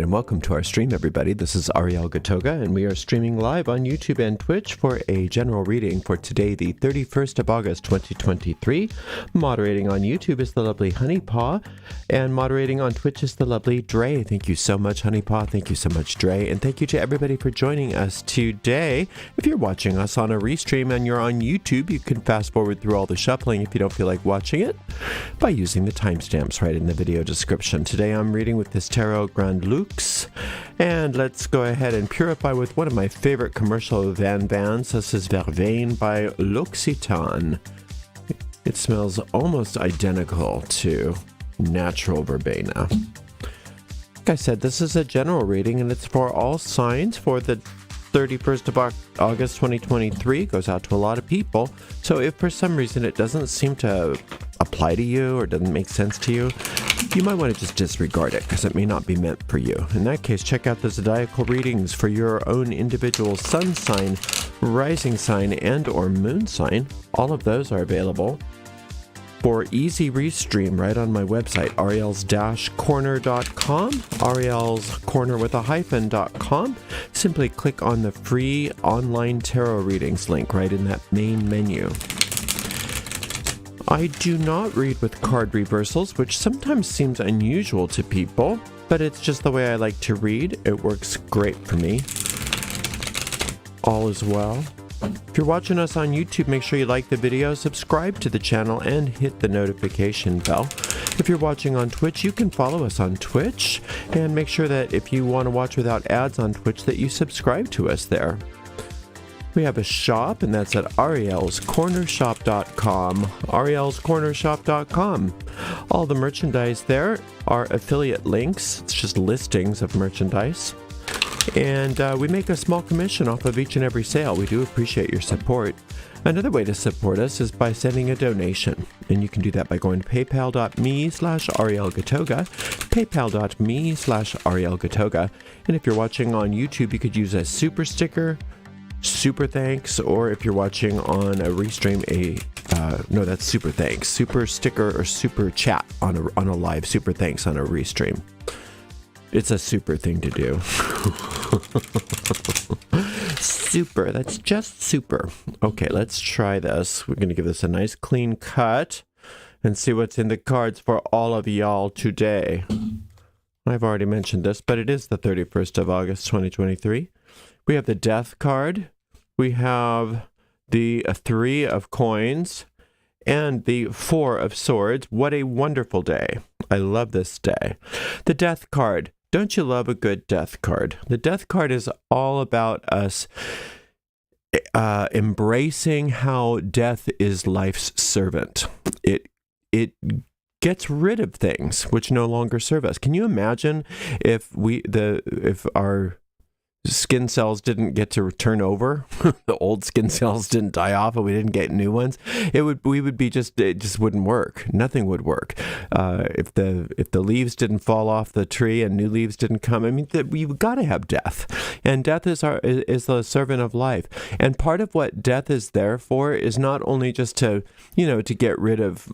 and welcome to our stream, everybody. This is Ariel Gatoga, and we are streaming live on YouTube and Twitch for a general reading for today, the 31st of August, 2023. Moderating on YouTube is the lovely Honeypaw, and moderating on Twitch is the lovely Dre. Thank you so much, Honeypaw. Thank you so much, Dre. And thank you to everybody for joining us today. If you're watching us on a restream and you're on YouTube, you can fast forward through all the shuffling if you don't feel like watching it by using the timestamps right in the video description. Today I'm reading with this Tarot Grand Lux, and let's go ahead and purify with one of my favorite commercial bands. This is Verveine by L'Occitane. It smells almost identical to natural verbena. Like I said, this is a general reading, and it's for all signs for the 31st of August 2023. It goes out to a lot of people. So if for some reason it doesn't seem to apply to you or doesn't make sense to you, you might want to just disregard it because it may not be meant for you. In that case, check out the zodiacal readings for your own individual sun sign, rising sign, and or moon sign. All of those are available for easy restream right on my website, ariels-corner.com, Ariel's Corner with a hyphen.com. Simply click on the free online tarot readings link right in that main menu. I do not read with card reversals, which sometimes seems unusual to people, but it's just the way I like to read. It works great for me. All is well. If you're watching us on YouTube, make sure you like the video, subscribe to the channel, and hit the notification bell. If you're watching on Twitch, you can follow us on Twitch, and make sure that if you want to watch without ads on Twitch, that you subscribe to us there. We have a shop, and that's at arielscornershop.com, arielscornershop.com. All the merchandise there are affiliate links. It's just listings of merchandise. And we make a small commission off of each and every sale. We do appreciate your support. Another way to support us is by sending a donation. And you can do that by going to paypal.me/arielgatoga, paypal.me/arielgatoga. And if you're watching on YouTube, you could use a super sticker, super thanks, or if you're watching on a restream, no, that's super thanks, super sticker or super chat on a live, super thanks on a restream. It's a super thing to do. Super, that's just super. Okay, let's try this. We're going to give this a nice clean cut and see what's in the cards for all of y'all today. I've already mentioned this, but it is the 31st of August, 2023. We have the Death card. We have the Three of Coins and the Four of Swords. What a wonderful day. I love this day. The Death card. Don't you love a good death card? The death card is all about us embracing how death is life's servant. It gets rid of things which no longer serve us. Can you imagine if our skin cells didn't get to turn over, the old skin cells didn't die off, and we didn't get new ones? It just wouldn't work. Nothing would work. If the leaves didn't fall off the tree and new leaves didn't come, I mean, you've got to have death, and death is the servant of life. And part of what death is there for is not only just to get rid of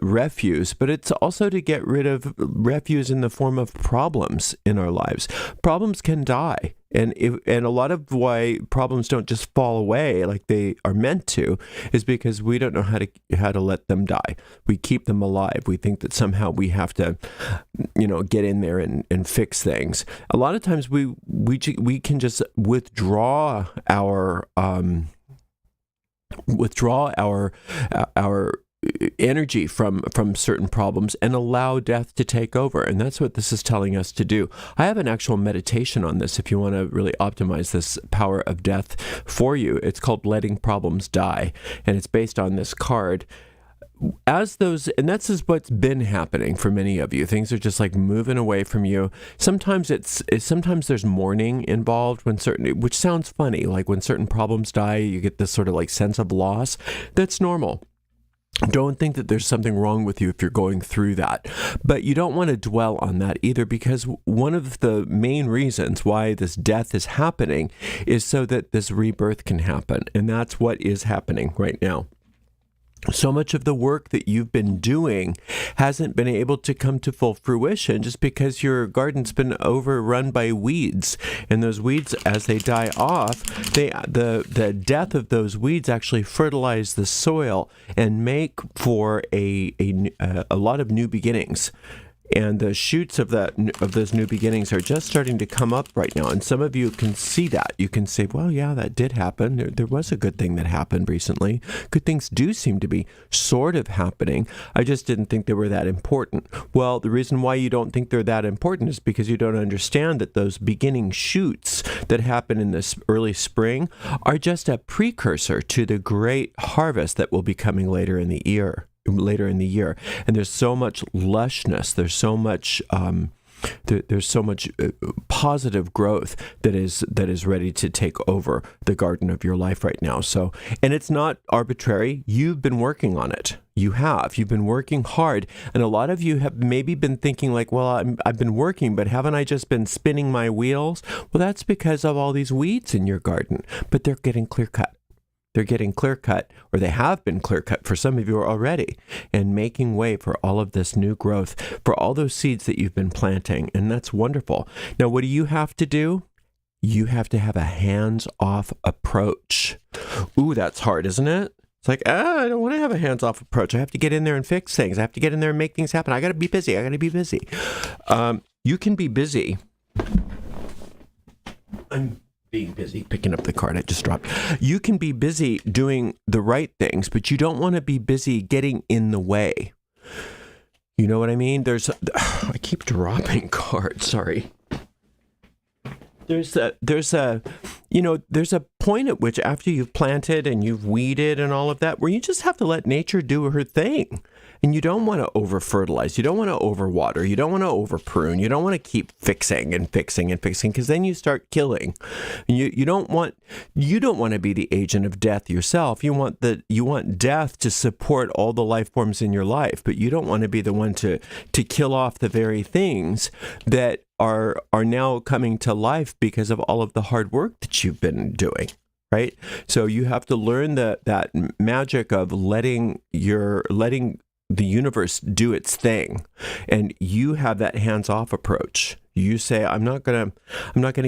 refuse, but it's also to get rid of refuse in the form of problems in our lives. Problems can die. And a lot of why problems don't just fall away like they are meant to is because we don't know how to let them die. We keep them alive. We think that somehow we have to, get in there and fix things. A lot of times we can just withdraw our energy from certain problems and allow death to take over. And that's what this is telling us to do. I have an actual meditation on this if you want to really optimize this power of death for you. It's called Letting Problems Die, and it's based on this card. And that's just what's been happening for many of you. Things are just like moving away from you. Sometimes sometimes there's mourning involved which sounds funny, like when certain problems die, you get this sort of like sense of loss. That's normal. Don't think that there's something wrong with you if you're going through that. But you don't want to dwell on that either, because one of the main reasons why this death is happening is so that this rebirth can happen. And that's what is happening right now. So much of the work that you've been doing hasn't been able to come to full fruition just because your garden's been overrun by weeds. And those weeds, as they die off, the death of those weeds actually fertilize the soil and make for a lot of new beginnings. And the shoots of those new beginnings are just starting to come up right now. And some of you can see that. You can say, well, yeah, that did happen. There was a good thing that happened recently. Good things do seem to be sort of happening. I just didn't think they were that important. Well, the reason why you don't think they're that important is because you don't understand that those beginning shoots that happen in this early spring are just a precursor to the great harvest that will be coming later in the year. And there's so much lushness, there's so much positive growth that is ready to take over the garden of your life right now. So, and it's not arbitrary. You've been working on it. You've been working hard. And a lot of you have maybe been thinking like, well, I've been working, but haven't I just been spinning my wheels? Well, that's because of all these weeds in your garden, but they're getting clear cut. They're getting clear cut, or they have been clear cut for some of you already, and making way for all of this new growth, for all those seeds that you've been planting. And that's wonderful. Now, what do you have to do? You have to have a hands-off approach. Ooh, that's hard, isn't it? It's like, I don't want to have a hands-off approach. I have to get in there and fix things. I have to get in there and make things happen. I got to be busy. You can be busy. I'm being busy picking up the card I just dropped. You can be busy doing the right things, but you don't want to be busy getting in the way. You know what I mean? I keep dropping cards. Sorry. There's a point at which after you've planted and you've weeded and all of that, where you just have to let nature do her thing. And you don't want to over fertilize. You don't want to over water. You don't want to over prune. You don't want to keep fixing and fixing and fixing, because then you start killing. You don't want to be the agent of death yourself. You want death to support all the life forms in your life, but you don't want to be the one to kill off the very things that are now coming to life because of all of the hard work that you've been doing. Right? So you have to learn that magic of letting the universe do its thing, and you have that hands-off approach. You say, I'm not gonna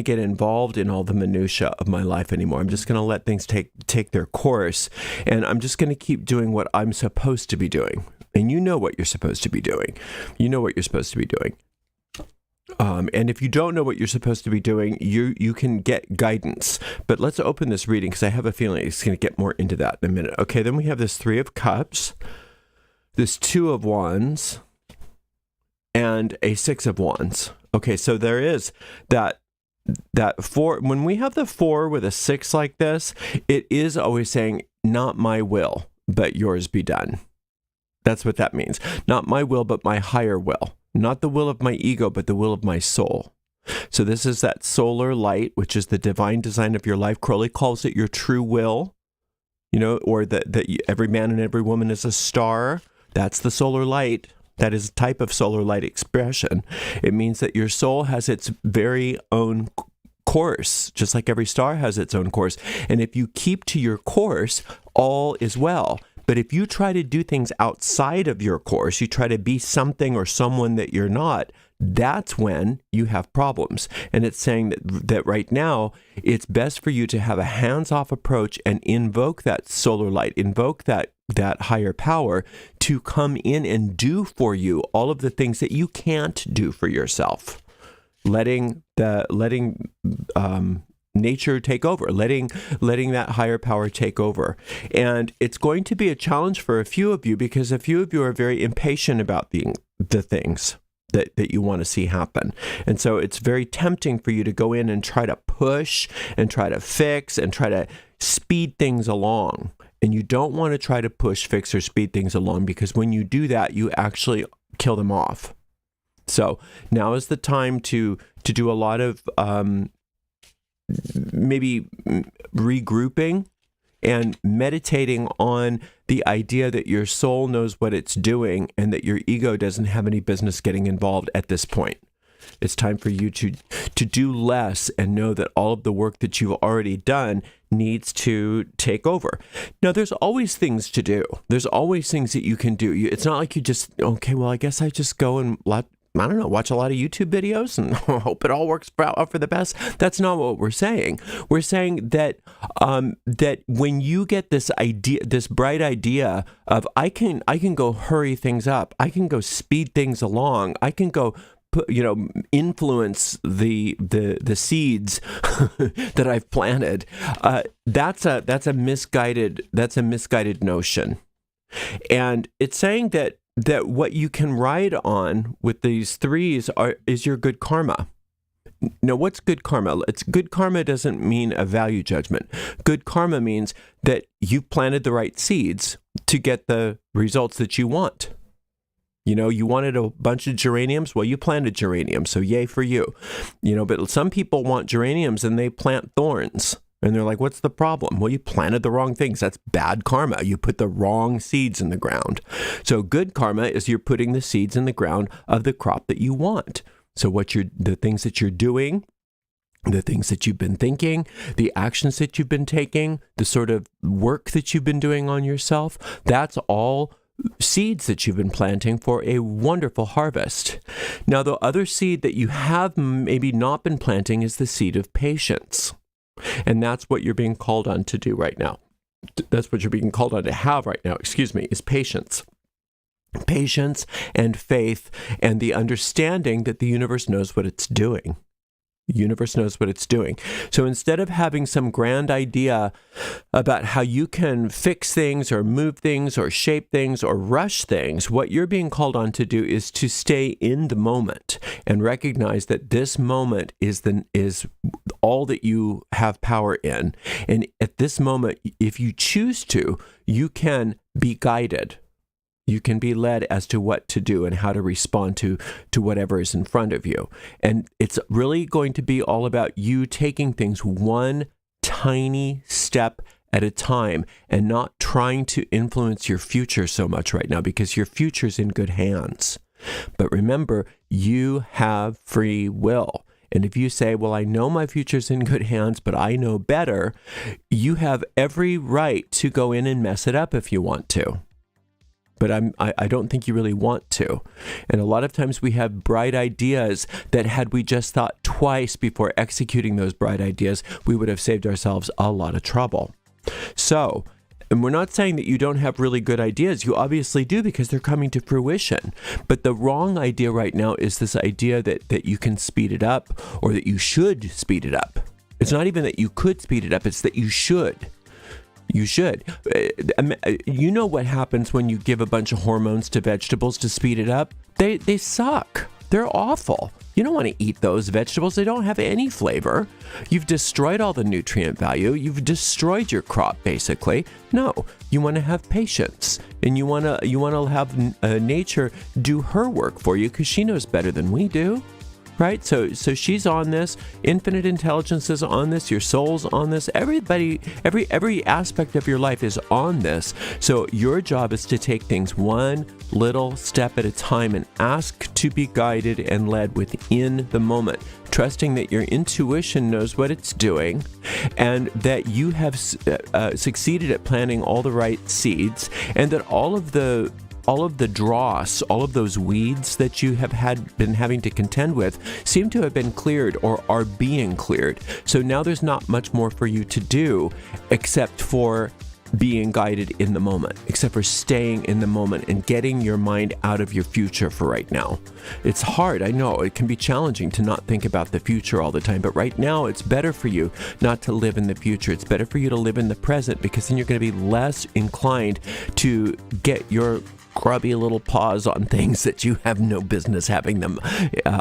get involved in all the minutia of my life anymore. I'm just gonna let things take their course, and I'm just gonna keep doing what I'm supposed to be doing. And you know what you're supposed to be doing. And if you don't know what you're supposed to be doing, you can get guidance. But let's open this reading, because I have a feeling it's going to get more into that in a minute. Okay, then we have this 3 of Cups, this 2 of Wands, and a 6 of Wands. Okay, so there is that 4. When we have the 4 with a 6 like this, it is always saying, not my will, but yours be done. That's what that means. Not my will, but my higher will. Not the will of my ego, but the will of my soul. So this is that solar light, which is the divine design of your life. Crowley calls it your true will, or that every man and every woman is a star. That's the solar light. That is a type of solar light expression. It means that your soul has its very own course, just like every star has its own course. And if you keep to your course, all is well. But if you try to do things outside of your course, you try to be something or someone that you're not, that's when you have problems. And it's saying that right now, it's best for you to have a hands-off approach and invoke that solar light, invoke that higher power to come in and do for you all of the things that you can't do for yourself. Letting nature take over, letting that higher power take over. And it's going to be a challenge for a few of you, because a few of you are very impatient about the things that you want to see happen. And so it's very tempting for you to go in and try to push and try to fix and try to speed things along. And you don't want to try to push, fix, or speed things along, because when you do that, you actually kill them off. So now is the time to do a lot of maybe regrouping and meditating on the idea that your soul knows what it's doing and that your ego doesn't have any business getting involved at this point. It's time for you to do less and know that all of the work that you've already done needs to take over. Now, there's always things to do. There's always things that you can do. It's not like you just, okay, well, I guess I just go and watch a lot of YouTube videos and hope it all works out for the best. That's not what we're saying. We're saying that that when you get this idea, this bright idea of I can go hurry things up, I can go speed things along, I can go influence the seeds that I've planted. That's a misguided notion, and it's saying that what you can ride on with these threes is your good karma. Now, what's good karma? Good karma doesn't mean a value judgment. Good karma means that you planted the right seeds to get the results that you want. You wanted a bunch of geraniums. Well, you planted geraniums, so yay for you. But some people want geraniums and they plant thorns. And they're like, what's the problem? Well, you planted the wrong things. That's bad karma. You put the wrong seeds in the ground. So good karma is you're putting the seeds in the ground of the crop that you want. So the things that you're doing, the things that you've been thinking, the actions that you've been taking, the sort of work that you've been doing on yourself, that's all seeds that you've been planting for a wonderful harvest. Now, the other seed that you have maybe not been planting is the seed of patience. And that's what you're being called on to do right now. That's what you're being called on to have right now, is patience. Patience and faith and the understanding that the universe knows what it's doing. The universe knows what it's doing. So instead of having some grand idea about how you can fix things or move things or shape things or rush things, what you're being called on to do is to stay in the moment and recognize that this moment is all that you have power in. And at this moment, if you choose to, you can be guided. You can be led as to what to do and how to respond to whatever is in front of you. And it's really going to be all about you taking things one tiny step at a time and not trying to influence your future so much right now, because your future's in good hands. But remember, you have free will. And if you say, well, I know my future's in good hands, but I know better, you have every right to go in and mess it up if you want to. But I don't think you really want to. And a lot of times we have bright ideas that had we just thought twice before executing those bright ideas, we would have saved ourselves a lot of trouble. So, and we're not saying that you don't have really good ideas. You obviously do, because they're coming to fruition. But the wrong idea right now is this idea that you can speed it up or that you should speed it up. It's not even that you could speed it up, it's that you should. You should. You know what happens when you give a bunch of hormones to vegetables to speed it up? They suck. They're awful. You don't want to eat those vegetables. They don't have any flavor. You've destroyed all the nutrient value. You've destroyed your crop, basically. No, you want to have patience, and you want to have nature do her work for you, because she knows better than we do. Right? So she's on this. Infinite intelligence is on this. Your soul's on this. Everybody, every aspect of your life is on this. So your job is to take things one little step at a time and ask to be guided and led within the moment, trusting that your intuition knows what it's doing and that you have succeeded at planting all the right seeds, and that all of the dross, all of those weeds that you have been having to contend with seem to have been cleared or are being cleared. So now there's not much more for you to do except for being guided in the moment, except for staying in the moment and getting your mind out of your future for right now. It's hard, I know. It can be challenging to not think about the future all the time, but right now it's better for you not to live in the future. It's better for you to live in the present, because then you're going to be less inclined to get your grubby little paws on things that you have no business having them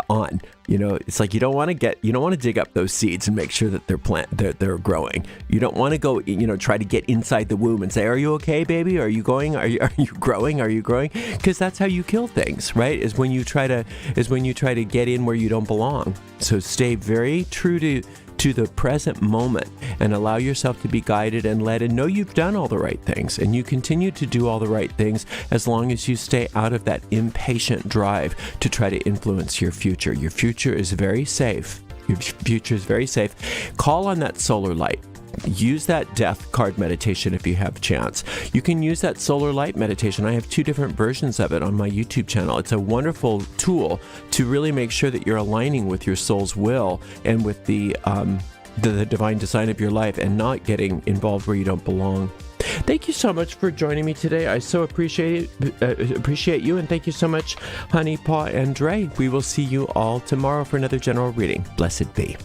on. It's like you don't want to dig up those seeds and make sure that they're growing. You don't want to go, try to get inside the womb and say, "Are you okay, baby? Are you going? Are you growing? Are you growing?" Because that's how you kill things, right? Is when you try to get in where you don't belong. So stay very true to the present moment and allow yourself to be guided and led, and know you've done all the right things, and you continue to do all the right things as long as you stay out of that impatient drive to try to influence your future. Your future is very safe. Your future is very safe. Call on that solar light. Use that death card meditation if you have a chance. You can use that solar light meditation. I have 2 different versions of it on my YouTube channel. It's a wonderful tool to really make sure that you're aligning with your soul's will and with the divine design of your life, and not getting involved where you don't belong. Thank you so much for joining me today. I so appreciate you, and thank you so much, Honey, Paw, and Dre. We will see you all tomorrow for another general reading. Blessed be.